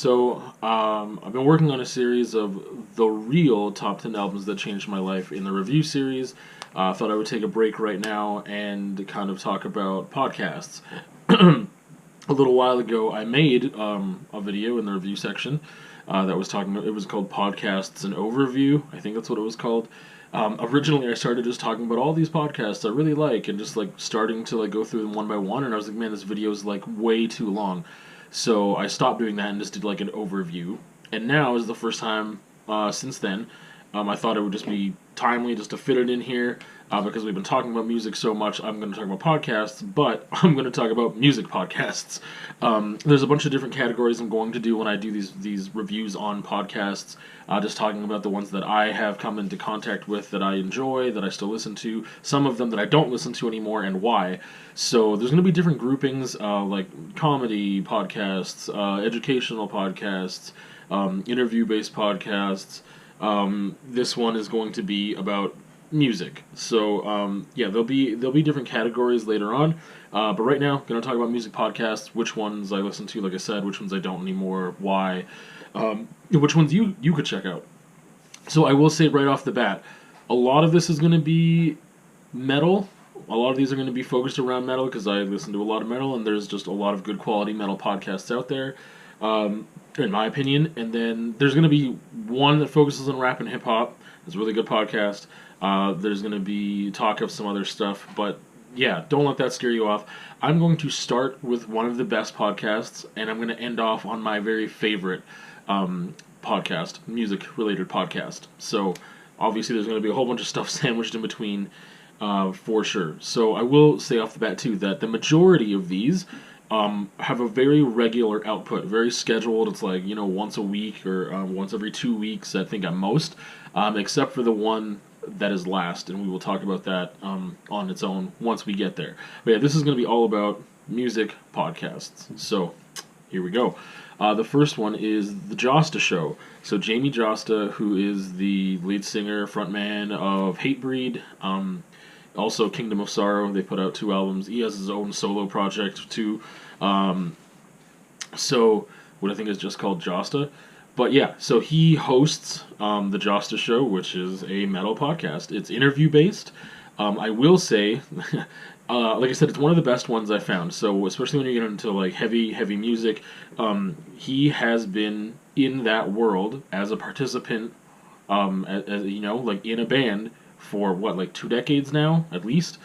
I've been working on a series of the real top 10 albums that changed my life in the review series. I thought I would take a break right now and kind of talk about podcasts. A little while ago, I made a video in the review section that was talking about, it was called Podcasts and Overview. I think that's what it was called. Originally, I started just talking about all these podcasts I really like and just like starting to like go through them one by one. And I was like, man, this video is like way too long. So I stopped doing that and just did like an overview. And now is the first time since then. I thought it would just be timely just to fit it in here because we've been talking about music so much. I'm going to talk about podcasts, but I'm going to talk about music podcasts. There's a bunch of different categories I'm going to do when I do these reviews on podcasts. Just talking about the ones that I have come into contact with that I enjoy, that I still listen to. Some of them that I don't listen to anymore and why. So there's going to be different groupings like comedy podcasts, educational podcasts, interview-based podcasts. This one is going to be about music. So there'll be different categories later on. But right now, I'm going to talk about music podcasts, which ones I listen to, like I said, which ones I don't anymore, why, which ones you could check out. So I will say right off the bat, a lot of this is going to be metal. A lot of these are going to be focused around metal because I listen to a lot of metal, and there's just a lot of good quality metal podcasts out there. In my opinion, and then there's going to be one that focuses on rap and hip-hop. It's a really good podcast. There's going to be talk of some other stuff, but yeah, don't let that scare you off. I'm going to start with one of the best podcasts, and I'm going to end off on my very favorite podcast, music-related podcast. So, obviously, there's going to be a whole bunch of stuff sandwiched in between, for sure. So, I will say off the bat, too, that the majority of these have a very regular output, very scheduled. It's like, once a week or once every 2 weeks, I think at most, except for the one that is last, and we will talk about that on its own once we get there. But yeah, this is going to be all about music podcasts. So, here we go. The first one is the Joste Show. So Jamie Jasta, who is the lead singer, frontman of Hatebreed, also Kingdom of Sorrow, they put out 2 albums. He has his own solo project too. So what I think is just called Jasta. But yeah, so he hosts the Joste Show, which is a metal podcast. It's interview based. I will say, like I said, it's one of the best ones I found. So especially when you get into like heavy music, he has been in that world as a participant, as like in a band for like 2 decades now, at least.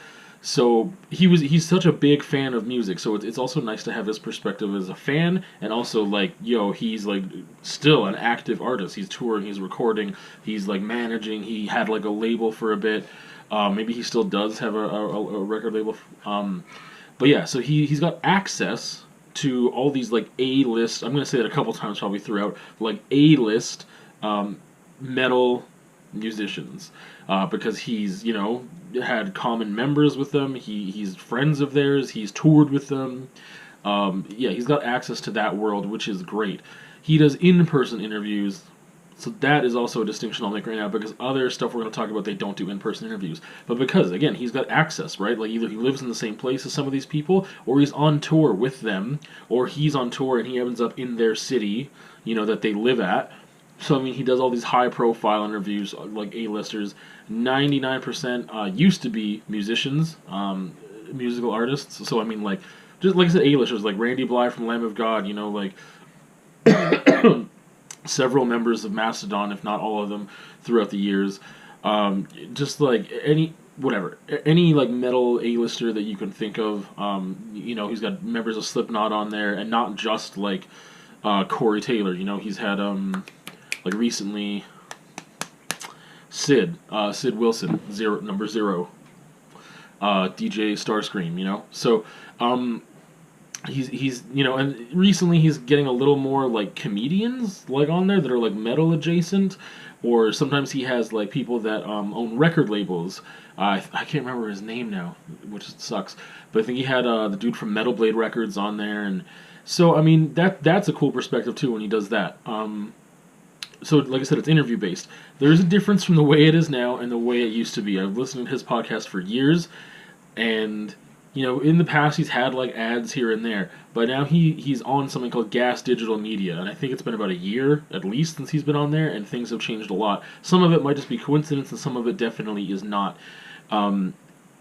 So he's such a big fan of music, so it's also nice to have his perspective as a fan, and also like, he's like still an active artist. He's touring, he's recording, he's like managing, he had like a label for a bit. Maybe he still does have a record label. But yeah, so he's got access to all these like A-list, I'm going to say that a couple times probably throughout, like A-list metal musicians, because he's had common members with them. He's friends of theirs. He's toured with them. He's got access to that world, which is great. He does in-person interviews, so that is also a distinction I'll make right now, because other stuff we're going to talk about, they don't do in-person interviews. But because, again, he's got access, right? Like, either he lives in the same place as some of these people, or he's on tour with them, or he's on tour and he ends up in their city, that they live at. So, I mean, he does all these high-profile interviews, like A-listers. 99% used to be musicians, musical artists. So, I mean, like, just like I said, A-listers, like Randy Blythe from Lamb of God, like several members of Mastodon, if not all of them, throughout the years. Just like any like metal A-lister that you can think of. He's got members of Slipknot on there, and not just like Corey Taylor. He's had like recently, Sid Wilson, number 0, DJ Starscream, so, he's and recently he's getting a little more, like, comedians, like, on there that are, like, metal adjacent, or sometimes he has, like, people that, own record labels. I can't remember his name now, which sucks, but I think he had, the dude from Metal Blade Records on there, and so, I mean, that's a cool perspective, too, when he does that. So, like I said, it's interview-based. There's a difference from the way it is now and the way it used to be. I've listened to his podcast for years, and in the past he's had like ads here and there, but now he's on something called Gas Digital Media, and I think it's been about a year at least since he's been on there, and things have changed a lot. Some of it might just be coincidence, and some of it definitely is not.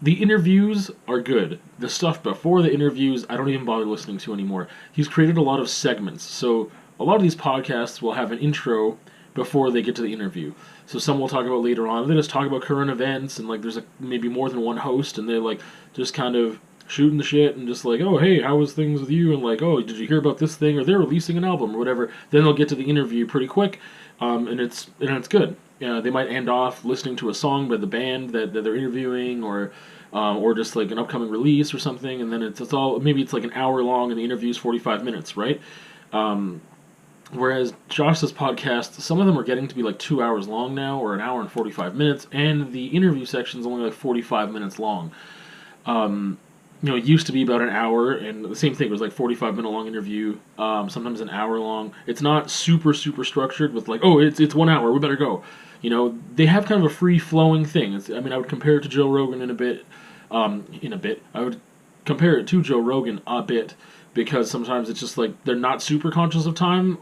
The interviews are good. The stuff before the interviews, I don't even bother listening to anymore. He's created a lot of segments, so a lot of these podcasts will have an intro before they get to the interview. So some will talk about later on. They just talk about current events, and like there's maybe more than one host, and they're like just kind of shooting the shit and just like, oh hey, how was things with you? And like, oh, did you hear about this thing? Or they're releasing an album or whatever. Then they'll get to the interview pretty quick, and it's good. They might end off listening to a song by the band that they're interviewing, or just like an upcoming release or something, and then it's all, maybe it's like an hour long and the interview's 45 minutes, right? Whereas Josh's podcast, some of them are getting to be like 2 hours long now, or an hour and 45 minutes, and the interview section's only like 45 minutes long. It used to be about an hour, and the same thing, it was like 45-minute long interview, sometimes an hour long. It's not super structured with like, oh, it's 1 hour, we better go. They have kind of a free-flowing thing. I would compare it to Joe Rogan in a bit. I would compare it to Joe Rogan a bit, because sometimes it's just like they're not super conscious of time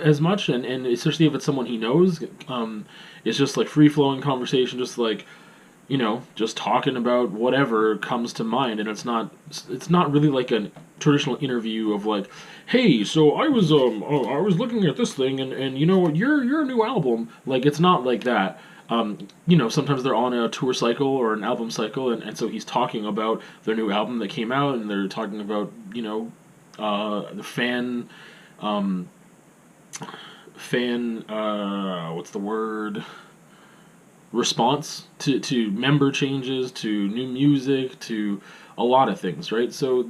as much, and especially if it's someone he knows, it's just like free-flowing conversation, just like, just talking about whatever comes to mind, and it's not really like a traditional interview of like, hey, so I was looking at this thing, and your new album, like, it's not like that. Sometimes they're on a tour cycle or an album cycle, and so he's talking about their new album that came out, and they're talking about, the fan, what's the word? Response to member changes, to new music, to a lot of things, right? So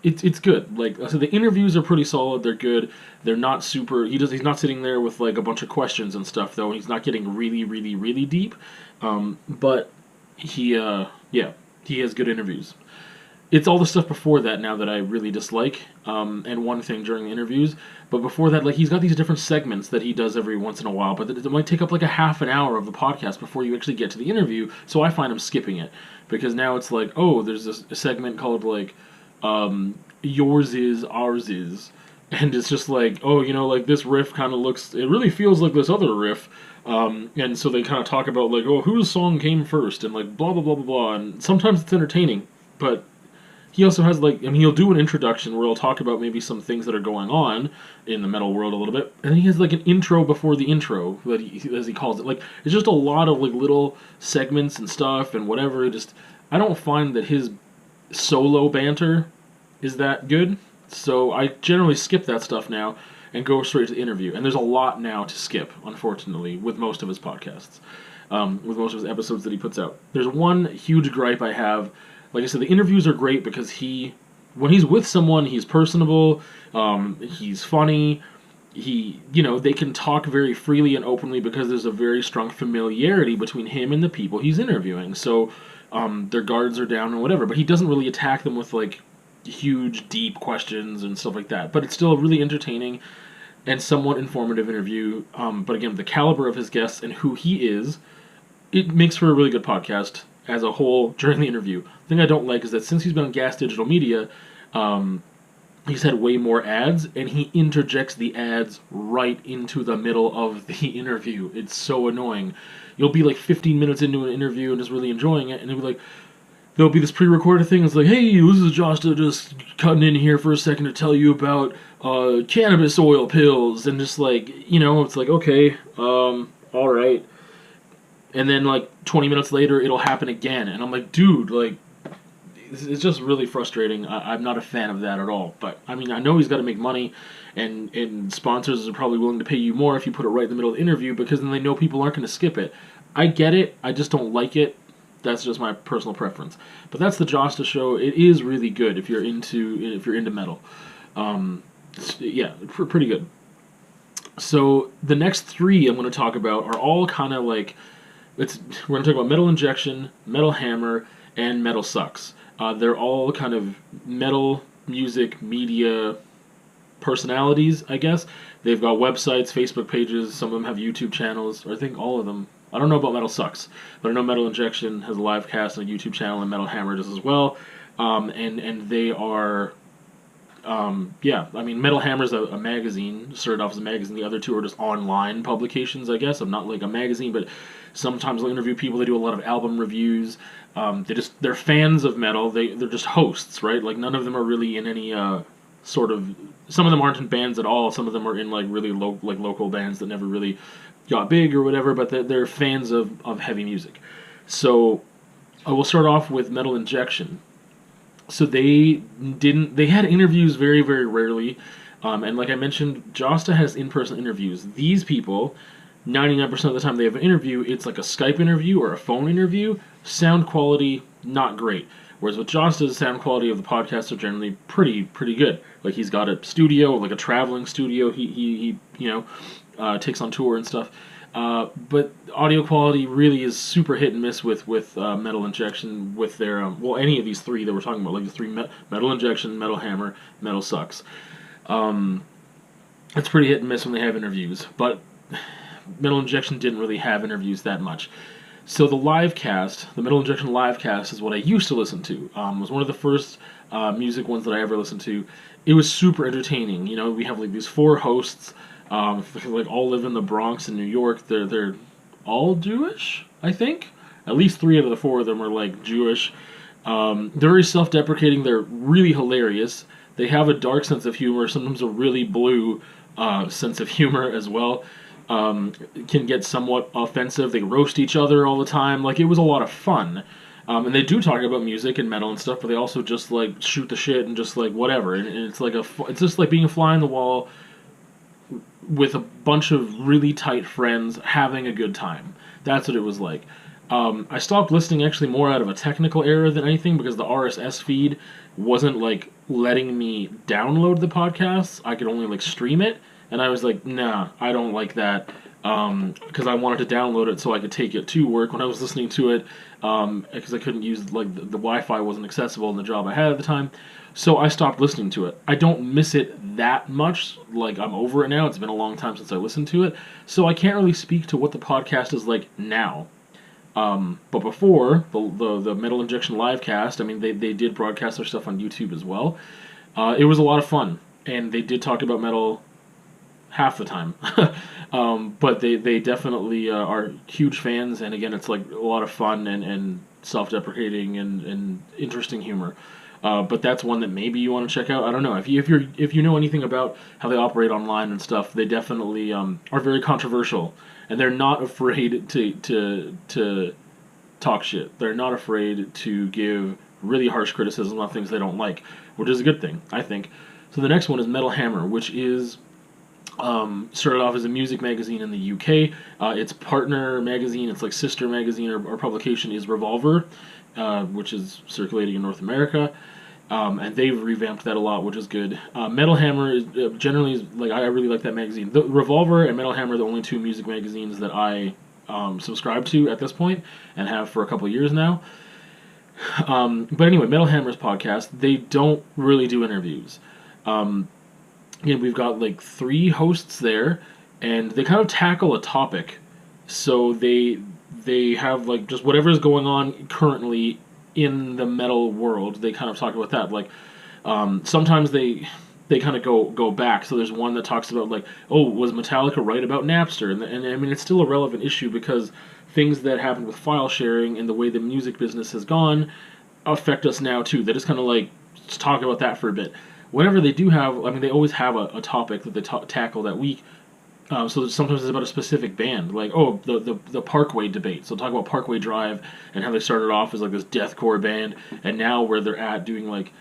it's good. Like, so the interviews are pretty solid. They're good. They're not super. He's not sitting there with like a bunch of questions and stuff, though. He's not getting really deep. But he has good interviews. It's all the stuff before that now that I really dislike, and one thing during the interviews. But before that, like, he's got these different segments that he does every once in a while, but it might take up like a half an hour of the podcast before you actually get to the interview, so I find him skipping it. Because now it's like, oh, there's this segment called, like, yours is, ours is, and it's just like, oh, like, this riff kind of looks, it really feels like this other riff, and so they kind of talk about, like, oh, whose song came first, and like, blah, blah, blah, blah, blah, and sometimes it's entertaining, but he also has, like, he'll do an introduction where he'll talk about maybe some things that are going on in the metal world a little bit, and then he has, like, an intro before the intro, as he calls it. Like, it's just a lot of, like, little segments and stuff and whatever. I don't find that his solo banter is that good, so I generally skip that stuff now and go straight to the interview. And there's a lot now to skip, unfortunately, with most of his podcasts, with most of his episodes that he puts out. There's one huge gripe I have. Like I said, the interviews are great because when he's with someone, he's personable, he's funny, they can talk very freely and openly because there's a very strong familiarity between him and the people he's interviewing. So their guards are down and whatever, but he doesn't really attack them with like huge, deep questions and stuff like that. But it's still a really entertaining and somewhat informative interview. But again, the caliber of his guests and who he is, it makes for a really good podcast as a whole during the interview. The thing I don't like is that since he's been on Gas Digital Media, he's had way more ads, and he interjects the ads right into the middle of the interview. It's so annoying. You'll be like 15 minutes into an interview and just really enjoying it, and it'll be like, there'll be this pre-recorded thing. It's like, hey, this is Jasta just cutting in here for a second to tell you about cannabis oil pills, and just like, it's like, okay, all right. And then, like, 20 minutes later, it'll happen again. And I'm like, dude, like, it's just really frustrating. I'm not a fan of that at all. But, I mean, I know he's got to make money, and sponsors are probably willing to pay you more if you put it right in the middle of the interview, because then they know people aren't going to skip it. I get it. I just don't like it. That's just my personal preference. But that's the Joste Show. It is really good if you're into metal. Pretty good. So, the next three I'm going to talk about are all kind of like... we're going to talk about Metal Injection, Metal Hammer, and Metal Sucks. They're all kind of metal music media personalities, I guess. They've got websites, Facebook pages, some of them have YouTube channels, or I think all of them. I don't know about Metal Sucks, but I know Metal Injection has a live cast on a YouTube channel, and Metal Hammer does as well. and they are. Yeah, I mean, Metal Hammer's a magazine. Started off as a magazine. The other two are just online publications, I guess. I'm not like a magazine, but sometimes they'll interview people. They do a lot of album reviews. They're fans of metal. They're just hosts, right? Like none of them are really in any sort of. Some of them aren't in bands at all. Some of them are in like really local bands that never really got big or whatever. But they're fans of heavy music. So I will start off with Metal Injection. So they had interviews very, very rarely. And like I mentioned, Jasta has in-person interviews. These people, 99% of the time they have an interview, it's like a Skype interview or a phone interview. Sound quality, not great. Whereas with Josta's sound quality of the podcasts are generally pretty good. Like he's got a studio, like a traveling studio. He takes on tour and stuff. But audio quality really is super hit and miss with Metal Injection with their any of these three that we're talking about, like the three Metal Injection, Metal Hammer, Metal Sucks. It's pretty hit and miss when they have interviews, but Metal Injection didn't really have interviews that much. So the live cast, the Metal Injection live cast, is what I used to listen to. It was one of the first music ones that I ever listened to. It was super entertaining. You know, we have like these four hosts. Like all live in the Bronx in New York. They're all Jewish, I think. At least three out of the four of them are like Jewish. They're very self-deprecating. They're really hilarious. They have a dark sense of humor, sometimes a really blue sense of humor as well. Can get somewhat offensive. They roast each other all the time. Like it was a lot of fun. And they do talk about music and metal and stuff, but they also just like shoot the shit and just like whatever. And it's like it's just like being a fly on the wall with a bunch of really tight friends having a good time. That's what it was like. I stopped listening actually more out of a technical error than anything because the RSS feed wasn't like letting me download the podcasts. I could only like stream it, and I was like, nah, I don't like that because I wanted to download it so I could take it to work when I was listening to it because I couldn't use like the Wi-Fi wasn't accessible in the job I had at the time. So I stopped listening to it. I don't miss it that much. Like, I'm over it now. It's been a long time since I listened to it. So I can't really speak to what the podcast is like now. But before, the Metal Injection live cast, I mean, they did broadcast their stuff on YouTube as well. It was a lot of fun. And they did talk about metal half the time. But they definitely are huge fans. And again, it's like a lot of fun and self-deprecating and interesting humor. But that's one that maybe you want to check out. I don't know if you know anything about how they operate online and stuff. They definitely are very controversial, and they're not afraid to talk shit. They're not afraid to give really harsh criticism on things they don't like, which is a good thing, I think. So the next one is Metal Hammer, which is started off as a music magazine in the UK. Its partner magazine, its like sister magazine or publication is Revolver, which is circulating in North America. And they've revamped that a lot, which is good. Metal Hammer is generally like I really like that magazine. The Revolver and Metal Hammer are the only two music magazines that I subscribe to at this point and have for a couple of years now. But anyway, Metal Hammer's podcast, they don't really do interviews. We've got like three hosts there, and they kind of tackle a topic. So they have like just whatever's going on currently in the metal world. They kind of talk about that. Like sometimes they kind of go back. So there's one that talks about like, oh, was Metallica right about Napster? And I mean, it's still a relevant issue because things that happened with file sharing and the way the music business has gone affect us now too. They just kind of like just talk about that for a bit. Whenever they do have, I mean, they always have a topic that they tackle that week. So sometimes it's about a specific band, like the Parkway debate. So talk about Parkway Drive and how they started off as like this deathcore band, and now where they're at doing like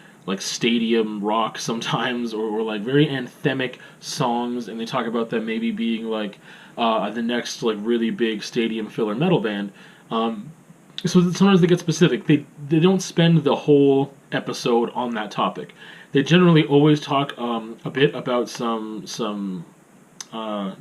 stadium rock sometimes, or like very anthemic songs, and they talk about them maybe being like the next like really big stadium filler metal band. So sometimes they get specific. They don't spend the whole episode on that topic. They generally always talk a bit about some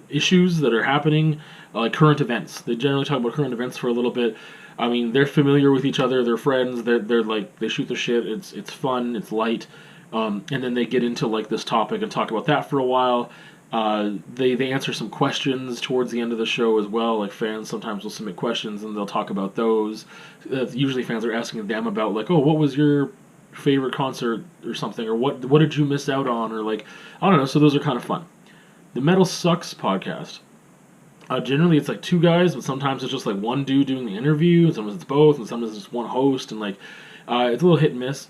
issues that are happening, like current events. They generally talk about current events for a little bit. I mean, they're familiar with each other. They're friends. They're like they shoot the shit. It's fun. It's light. And then they get into like this topic and talk about that for a while. They answer some questions towards the end of the show as well. Like fans sometimes will submit questions and they'll talk about those. Usually fans are asking them about like, oh, what was your favorite concert or something, or what did you miss out on, or like, I don't know. So those are kind of fun. The Metal Sucks podcast. Generally, it's like two guys, but sometimes it's just like one dude doing the interview, and sometimes it's both, and sometimes it's just one host, and like it's a little hit and miss.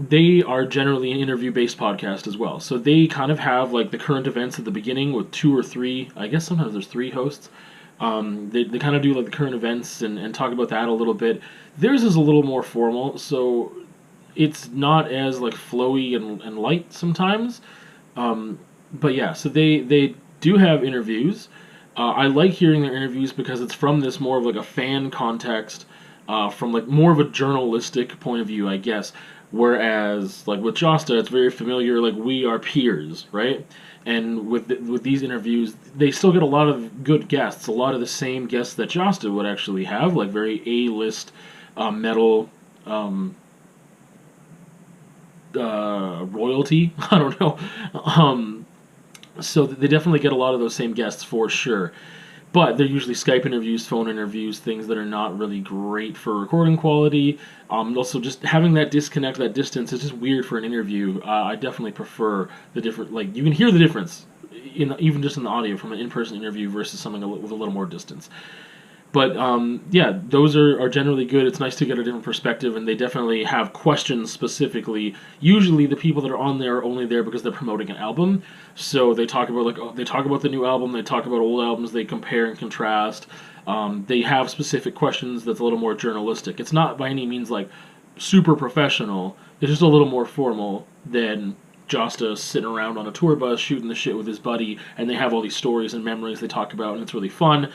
They are generally an interview-based podcast as well, so they kind of have like the current events at the beginning with two or three. I guess sometimes there's three hosts. They kind of do like the current events and talk about that a little bit. Theirs is a little more formal, so it's not as like flowy and light sometimes. But yeah, so they do have interviews. I like hearing their interviews because it's from this more of like a fan context, from like more of a journalistic point of view, I guess. Whereas like with Jasta, it's very familiar, like we are peers, right? And with these interviews, they still get a lot of good guests, a lot of the same guests that Jasta would actually have, like very A-list metal royalty. I don't know. So they definitely get a lot of those same guests for sure. But they're usually Skype interviews, phone interviews, things that are not really great for recording quality. Also, just having that disconnect, that distance, is just weird for an interview. I definitely prefer the different, like, you can hear the difference, even just in the audio from an in-person interview versus something with a little more distance. But yeah, those are generally good. It's nice to get a different perspective, and they definitely have questions specifically. Usually, the people that are on there are only there because they're promoting an album. So they talk about they talk about the new album, they talk about old albums, they compare and contrast. They have specific questions that's a little more journalistic. It's not by any means like super professional. It's just a little more formal than Josta sitting around on a tour bus shooting the shit with his buddy, and they have all these stories and memories they talk about, and it's really fun.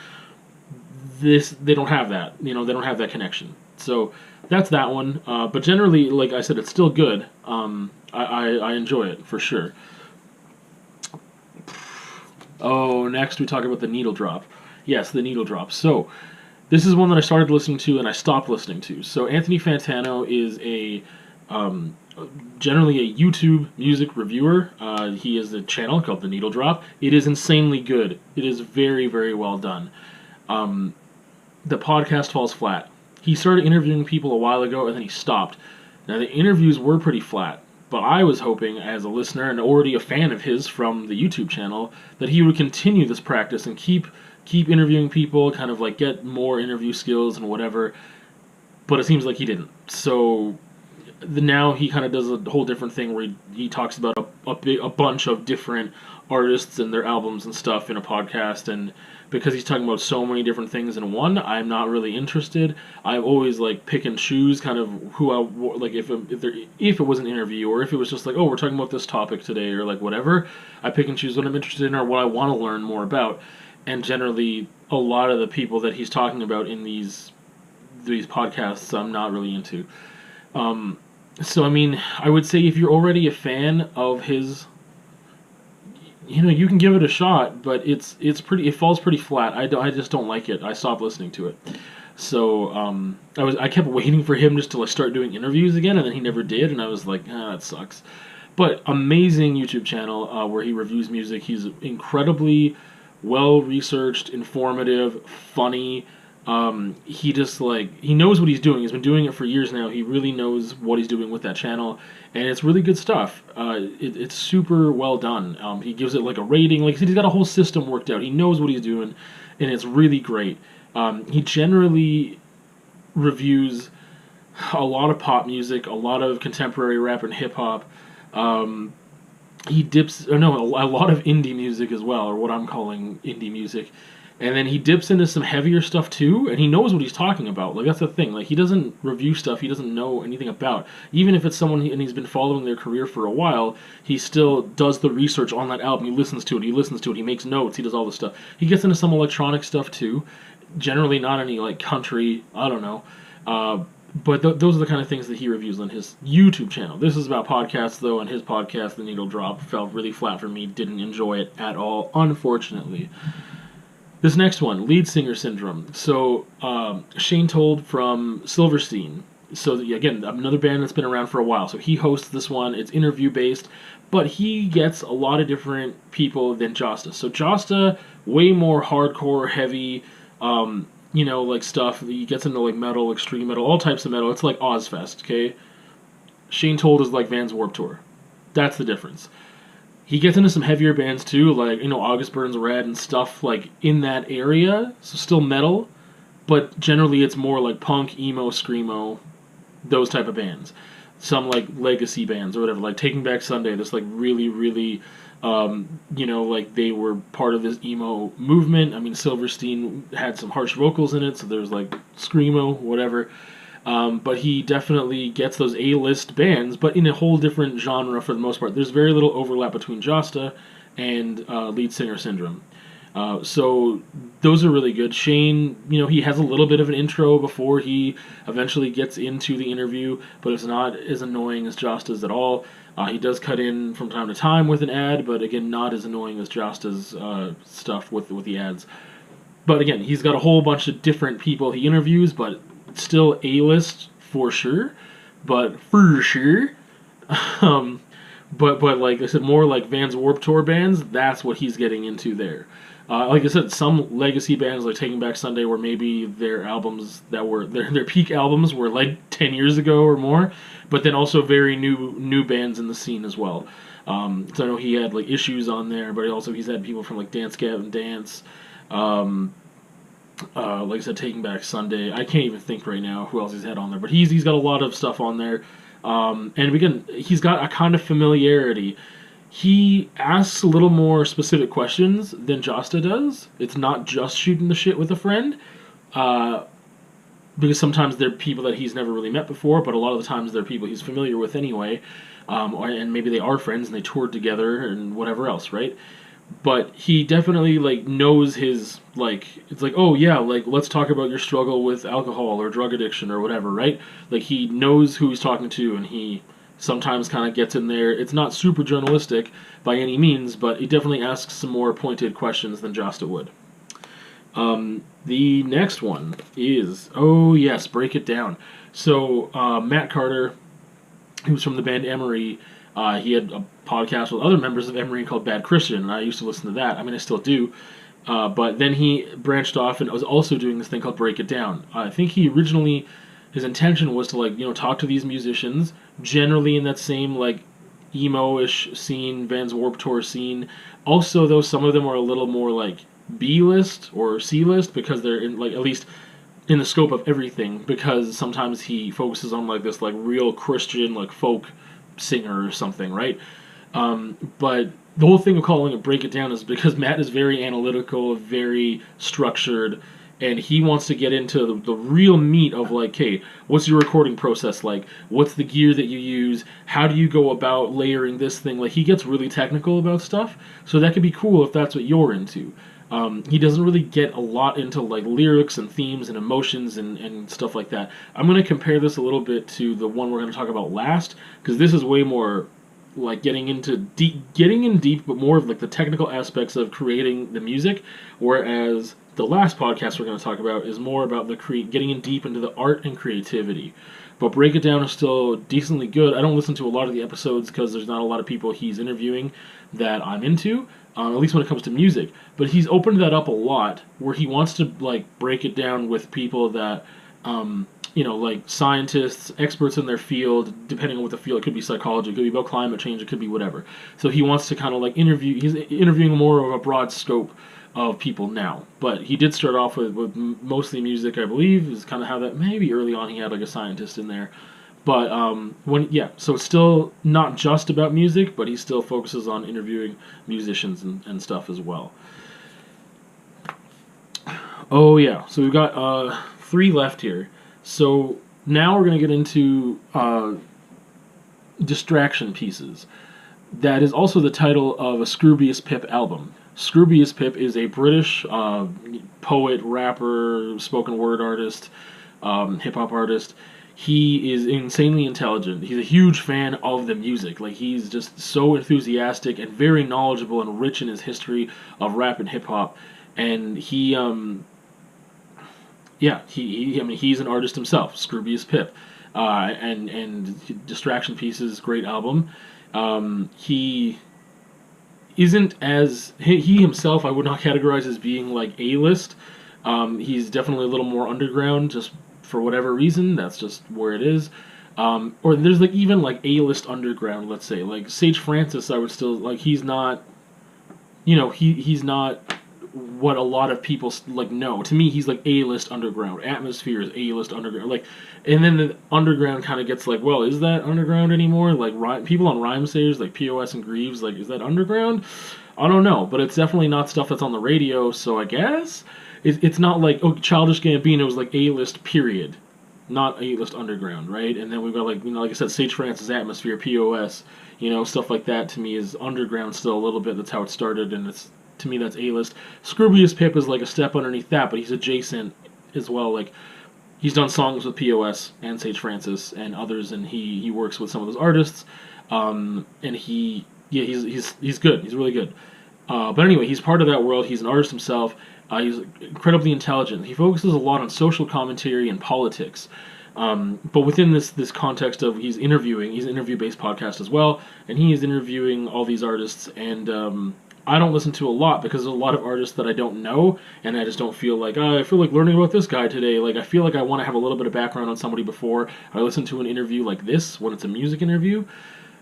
They don't have that, they don't have that connection. So that's that one. But generally, like I said, it's still good. I enjoy it for sure. Oh, next we talk about the Needle Drop. Yes, the Needle Drop. So this is one that I started listening to and I stopped listening to. So Anthony Fantano is generally a YouTube music reviewer. He has a channel called The Needle Drop. It is insanely good. It is very, very well done. The podcast falls flat. He started interviewing people a while ago and then he stopped. Now the interviews were pretty flat, but I was hoping as a listener and already a fan of his from the YouTube channel that he would continue this practice and keep interviewing people, kind of like get more interview skills and whatever, but it seems like he didn't. So now he kind of does a whole different thing where he talks about a bunch of different artists and their albums and stuff in a podcast, and because he's talking about so many different things in one, I'm not really interested. I always like pick and choose kind of who I like if it was an interview or if it was just like, oh, we're talking about this topic today or like whatever. I pick and choose what I'm interested in or what I want to learn more about. And generally, a lot of the people that he's talking about in these podcasts, I'm not really into. So I mean, I would say if you're already a fan of his, you can give it a shot, but it falls pretty flat. I just don't like it. I stopped listening to it. So I kept waiting for him just to like start doing interviews again, and then he never did, and I was like, that sucks. But amazing YouTube channel where he reviews music. He's incredibly well researched, informative, funny. He knows what he's doing. He's been doing it for years now. He really knows what he's doing with that channel, and it's really good stuff. It's super well done. He gives it like a rating. Like I said, he's got a whole system worked out. He knows what he's doing, and it's really great. He generally reviews a lot of pop music, a lot of contemporary rap and hip hop. He dips, a lot of indie music as well, or what I'm calling indie music. And then he dips into some heavier stuff too, and he knows what he's talking about. Like, that's the thing. Like, he doesn't review stuff he doesn't know anything about. Even if it's someone and he's been following their career for a while, he still does the research on that album. He listens to it, he makes notes, he does all this stuff. He gets into some electronic stuff too. Generally not any, like, country, I don't know. But those are the kind of things that he reviews on his YouTube channel. This is about podcasts, though, and his podcast, The Needle Drop, felt really flat for me. Didn't enjoy it at all, unfortunately. This next one, Lead Singer Syndrome. So, Shane Told from Silverstein. So, again, another band that's been around for a while. So he hosts this one. It's interview-based. But he gets a lot of different people than Jasta. So Jasta, way more hardcore, heavy, like stuff. He gets into like metal, extreme metal, all types of metal. It's like Ozfest, okay? Shane Told is like Vans Warped Tour. That's the difference. He gets into some heavier bands too, like August Burns Red and stuff like in that area. So still metal, but generally it's more like punk, emo, screamo, those type of bands. Some like legacy bands or whatever, like Taking Back Sunday. This like really, really, like they were part of this emo movement. I mean, Silverstein had some harsh vocals in it, so there's like screamo, whatever. But he definitely gets those A-list bands, but in a whole different genre for the most part. There's very little overlap between Jasta and lead singer Syndrome. So those are really good. Shane, he has a little bit of an intro before he eventually gets into the interview, but it's not as annoying as Jasta's at all. He does cut in from time to time with an ad, but again, not as annoying as Jasta's stuff with the ads. But again, he's got a whole bunch of different people he interviews, but still A-list for sure. But for sure. But like I said, more like Vans Warped Tour bands, that's what he's getting into there. Like I said, some legacy bands like Taking Back Sunday were maybe their albums that were their peak albums were like 10 years ago or more, but then also very new bands in the scene as well. So I know he had like Issues on there, but he's had people from like Dance Gavin Dance, like I said, Taking Back Sunday. I can't even think right now who else he's had on there, but he's got a lot of stuff on there. And again, he's got a kind of familiarity. He asks a little more specific questions than Jasta does. It's not just shooting the shit with a friend, because sometimes they're people that he's never really met before, but a lot of the times they're people he's familiar with anyway, and maybe they are friends and they toured together and whatever else, right? But he definitely like knows his like it's like, oh yeah, like let's talk about your struggle with alcohol or drug addiction or whatever, right? Like he knows who he's talking to, and he sometimes kind of gets in there. It's not super journalistic by any means, but he definitely asks some more pointed questions than Jasta would. The next one is, oh yes, Break It Down. So Matt Carter, who's from the band Emery, he had a podcast with other members of Emery called Bad Christian, and I used to listen to that. I mean, I still do. But then he branched off and was also doing this thing called Break It Down. I think he originally, his intention was to like, talk to these musicians, generally in that same like emo-ish scene, Vans Warped Tour scene. Also, though, some of them are a little more like B-list or C-list because they're in like at least in the scope of everything, because sometimes he focuses on like this like real Christian like folk singer or something, right? But the whole thing of calling it Break It Down is because Matt is very analytical, very structured, and he wants to get into the real meat of like, hey, what's your recording process like? What's the gear that you use? How do you go about layering this thing? Like, he gets really technical about stuff, so that could be cool if that's what you're into. He doesn't really get a lot into like lyrics and themes and emotions and stuff like that. I'm going to compare this a little bit to the one we're going to talk about last, because this is way more like getting in deep, but more of like the technical aspects of creating the music, whereas the last podcast we're going to talk about is more about the getting in deep into the art and creativity. But Break It Down is still decently good. I don't listen to a lot of the episodes because there's not a lot of people he's interviewing that I'm into, at least when it comes to music. But he's opened that up a lot, where he wants to like break it down with people that, like scientists, experts in their field, depending on what the field. It could be psychology, it could be about climate change, it could be whatever. So he wants to kind of like he's interviewing more of a broad scope of people now. But he did start off with mostly music, I believe, is kind of how that, maybe early on he had like a scientist in there. But so it's still not just about music, but he still focuses on interviewing musicians and stuff as well. Oh yeah, so we've got 3 left here. So now we're going to get into Distraction Pieces. That is also the title of a Scroobius Pip album. Scroobius Pip is a British poet, rapper, spoken word artist, hip-hop artist. He is insanely intelligent. He's a huge fan of the music. Like, he's just so enthusiastic and very knowledgeable and rich in his history of rap and hip-hop. And he's an artist himself, Scroobius Pip. And Distraction Pieces, great album. He isn't as... He himself, I would not categorize as being, like, A-list, He's definitely a little more underground, just for whatever reason. That's just where it is. Or there's like even like A-list underground, let's say, like Sage Francis. I would still like. He's not, he's not what a lot of people like know. To me, he's like A-list underground. Atmosphere is A-list underground. Like, and then the underground kind of gets like, well, is that underground anymore? Like people on Rhyme Sayers, like POS and Greaves, like, is that underground? I don't know, but it's definitely not stuff that's on the radio. So I guess it's not like, oh, Childish Gambino was like A-list period, not A-list underground, right? And then we've got like, like I said, Sage Francis, Atmosphere, POS, stuff like that. To me is underground still a little bit. That's how it started, and it's, to me, that's A-list. Scroobius Pip is like a step underneath that, but he's adjacent as well. Like, he's done songs with POS and Sage Francis and others, and he works with some of those artists. And he's good. He's really good. But anyway, he's part of that world. He's an artist himself. He's incredibly intelligent. He focuses a lot on social commentary and politics. But within this context of he's an interview-based podcast as well, and he is interviewing all these artists, and I don't listen to a lot because there's a lot of artists that I don't know, and I just don't feel like, I feel like learning about this guy today. Like, I feel like I want to have a little bit of background on somebody before I listen to an interview like this, when it's a music interview.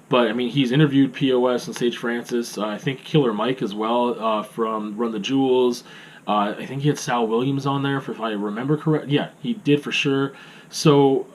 But, I mean, he's interviewed POS and Sage Francis, I think Killer Mike as well, from Run the Jewels. I think he had Sal Williams on there, if I remember correct. Yeah, he did for sure. So,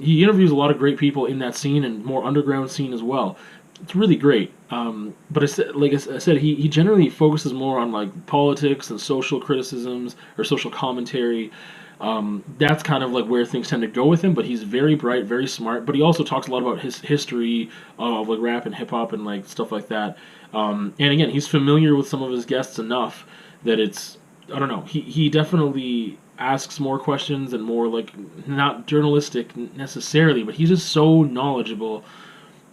he interviews a lot of great people in that scene and more underground scene as well. It's really great. But like I said, he generally focuses more on like politics and social criticisms or social commentary. That's kind of like where things tend to go with him. But he's very bright, very smart. But he also talks a lot about his history of like rap and hip hop and like stuff like that. And again, he's familiar with some of his guests enough that it's, I don't know. He definitely asks more questions and more like, not journalistic necessarily, but he's just so knowledgeable.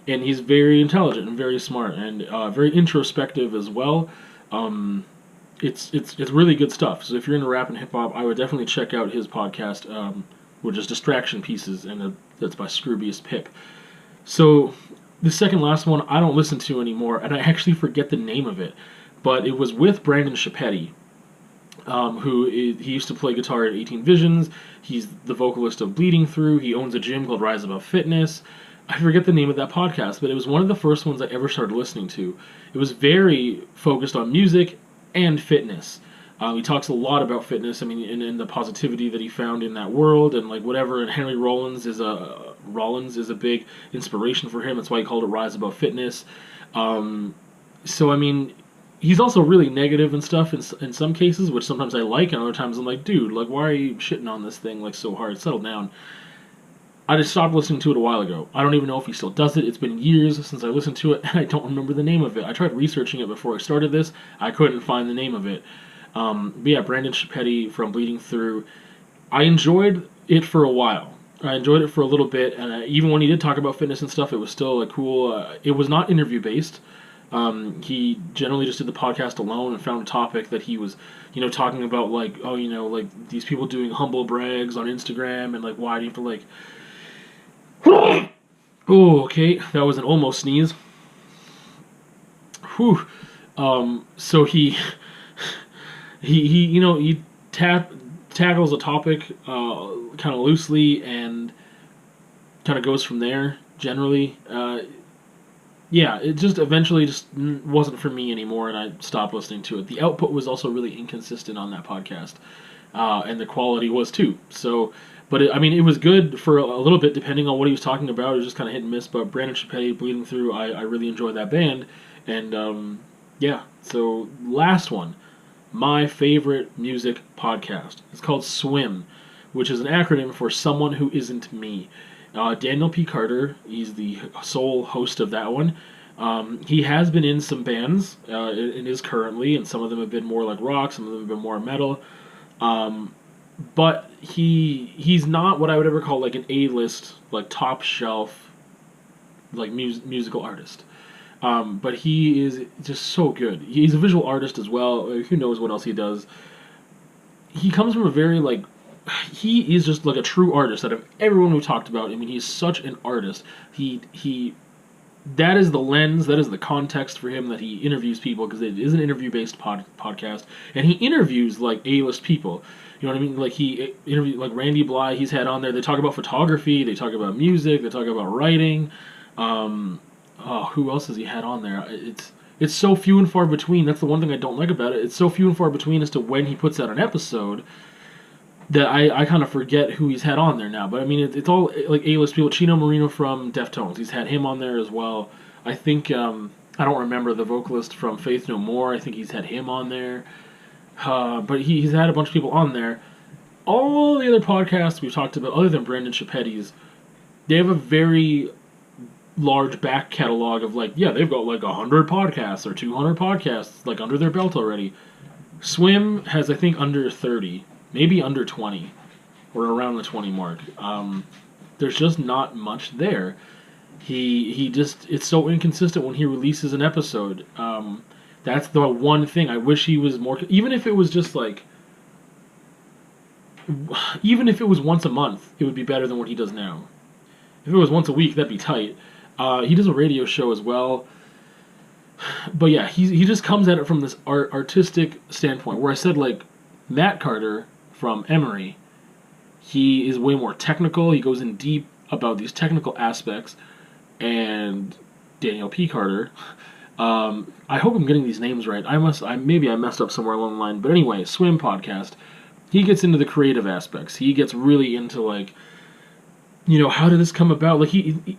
And he's very intelligent and very smart and very introspective as well. It's really good stuff. So if you're into rap and hip hop, I would definitely check out his podcast, which is Distraction Pieces, and that's by Scroobius Pip. So the second last one I don't listen to anymore, and I actually forget the name of it, but it was with Brandon Chiappetti, he used to play guitar at 18 Visions. He's the vocalist of Bleeding Through. He owns a gym called Rise Above Fitness. I forget the name of that podcast, but it was one of the first ones I ever started listening to. It was very focused on music and fitness. He talks a lot about fitness. I mean, and the positivity that he found in that world, and like whatever. And Henry Rollins is a big inspiration for him. That's why he called it Rise Above Fitness. So I mean, he's also really negative and stuff in some cases, which sometimes I like, and other times I'm like, dude, like, why are you shitting on this thing like so hard? Settle down. I just stopped listening to it a while ago. I don't even know if he still does it. It's been years since I listened to it, and I don't remember the name of it. I tried researching it before I started this. I couldn't find the name of it. But yeah, Brandon Chiappetti from Bleeding Through. I enjoyed it for a while. I enjoyed it for a little bit, and even when he did talk about fitness and stuff, it was still like cool. It was not interview-based. He generally just did the podcast alone and found a topic that he was, talking about, like, oh, like these people doing humble brags on Instagram, and like, why do you have to like... Oh, okay, that was an almost sneeze. Whew. So he tackles a topic kind of loosely and kind of goes from there. Generally, yeah, it just eventually just wasn't for me anymore, and I stopped listening to it. The output was also really inconsistent on that podcast, and the quality was too. So. But it was good for a little bit, depending on what he was talking about. It was just kind of hit and miss. But Brandon Chiappetti, Bleeding Through, I really enjoyed that band. And, yeah. So, last one. My favorite music podcast. It's called SWIM, which is an acronym for Someone Who Isn't Me. Daniel P. Carter, he's the sole host of that one. He has been in some bands, and is currently, and some of them have been more like rock, some of them have been more metal. But he's not what I would ever call like an A-list, like top shelf, like musical artist. But he is just so good. He's a visual artist as well. Who knows what else he does? He comes from a very like, he is just like a true artist out of everyone we talked about. I mean, he's such an artist. That is the lens, that is the context for him that he interviews people, because it is an interview-based podcast, and he interviews like A-list people. You know what I mean? Like he interviewed like Randy Bly. He's had on there. They talk about photography. They talk about music. They talk about writing. Who else has he had on there? It's so few and far between. That's the one thing I don't like about it. It's so few and far between as to when he puts out an episode that I kind of forget who he's had on there now. But I mean, it's all like A-list people. Chino Marino from Deftones. He's had him on there as well. I think I don't remember the vocalist from Faith No More. I think he's had him on there. But he's had a bunch of people on there. All the other podcasts we've talked about, other than Brandon Chapetti's, they have a very large back catalog of like, yeah, they've got like 100 podcasts or 200 podcasts like under their belt already. Swim has, I think, under 30, maybe under 20, or around the 20 mark. There's just not much there. He just, it's so inconsistent when he releases an episode. That's the one thing. I wish he was more, even if it was just like, even if it was once a month, it would be better than what he does now. If it was once a week, that'd be tight. He does a radio show as well. But yeah, he just comes at it from this artistic standpoint, where I said, like, Matt Carter from Emory, he is way more technical. He goes in deep about these technical aspects. And Daniel P. Carter, I hope I'm getting these names right. Maybe I messed up somewhere along the line. But anyway, Swim Podcast, he gets into the creative aspects. He gets really into, like, you know, how did this come about? Like,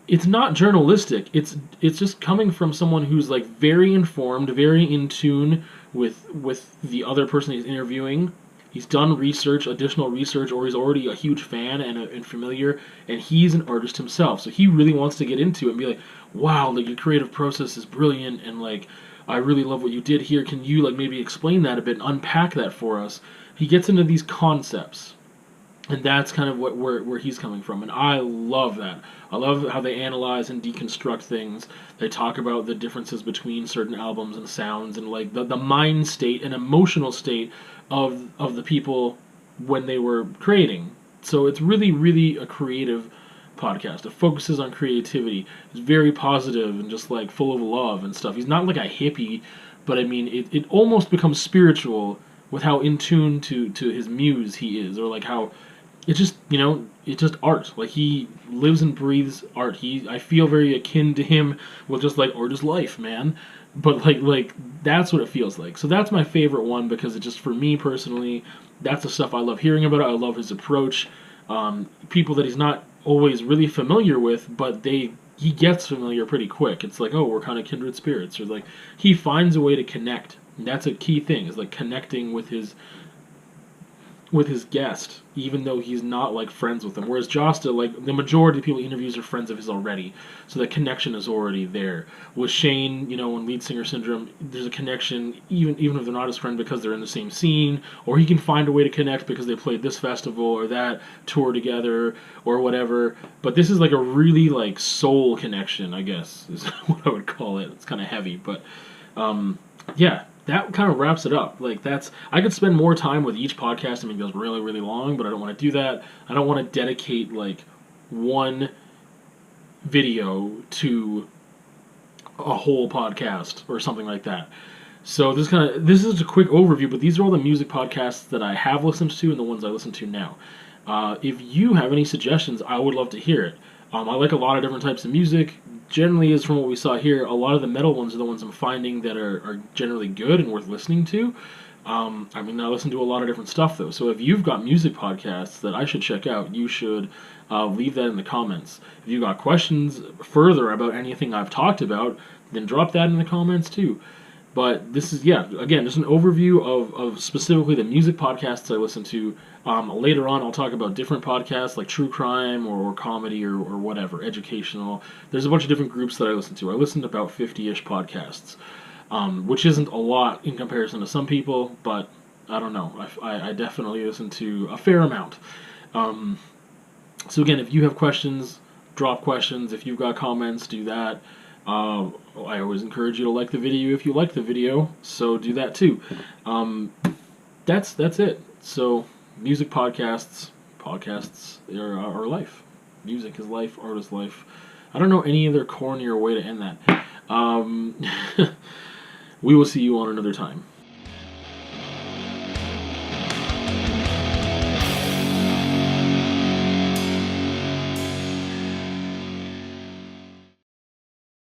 it's not journalistic. It's just coming from someone who's, like, very informed, very in tune with the other person he's interviewing. He's done research, additional research, or he's already a huge fan and familiar, and he's an artist himself. So he really wants to get into it and be like, wow, like, your creative process is brilliant, and, like, I really love what you did here. Can you, like, maybe explain that a bit and unpack that for us? He gets into these concepts. And that's kind of where he's coming from. And I love that. I love how they analyze and deconstruct things. They talk about the differences between certain albums and sounds and like the mind state and emotional state of the people when they were creating. So it's really, really a creative podcast. It focuses on creativity. It's very positive and just like full of love and stuff. He's not like a hippie, but I mean, it almost becomes spiritual with how in tune to his muse he is, or like how it's just, you know, it's just art. Like, he lives and breathes art. I feel very akin to him with just, like, art is life, man. But, like that's what it feels like. So that's my favorite one because it just, for me personally, that's the stuff I love hearing about. I love his approach. People that he's not always really familiar with, but he gets familiar pretty quick. It's like, oh, we're kind of kindred spirits. Or, like, he finds a way to connect. And that's a key thing, is, like, connecting with his guest, even though he's not, like, friends with them. Whereas Jasta, like, the majority of people he interviews are friends of his already, so that connection is already there. With Shane, you know, in Lead Singer Syndrome, there's a connection, even if they're not his friend, because they're in the same scene, or he can find a way to connect because they played this festival or that tour together, or whatever. But this is, like, a really, like, soul connection, I guess, is what I would call it. It's kind of heavy, but, yeah. That kind of wraps it up. Like, I could spend more time with each podcast. I mean, it goes really, really long, but I don't want to do that. I don't want to dedicate, like, one video to a whole podcast or something like that. So this is a quick overview, but these are all the music podcasts that I have listened to and the ones I listen to now. If you have any suggestions, I would love to hear it. I like a lot of different types of music. Generally, is from what we saw here, a lot of the metal ones are the ones I'm finding that are generally good and worth listening to. I mean, I listen to a lot of different stuff, though. So if you've got music podcasts that I should check out, you should leave that in the comments. If you've got questions further about anything I've talked about, then drop that in the comments, too. But this is, yeah, again, just an overview of specifically the music podcasts I listen to. Later on, I'll talk about different podcasts like true crime or comedy or whatever, educational. There's a bunch of different groups that I listen to. I listen to about 50-ish podcasts, which isn't a lot in comparison to some people, but I don't know. I definitely listen to a fair amount. So again, if you have questions, drop questions. If you've got comments, do that. I always encourage you to like the video if you like the video, so do that too. That's it. So, music podcasts are life. Music is life, art is life. I don't know any other cornier way to end that. We will see you on another time.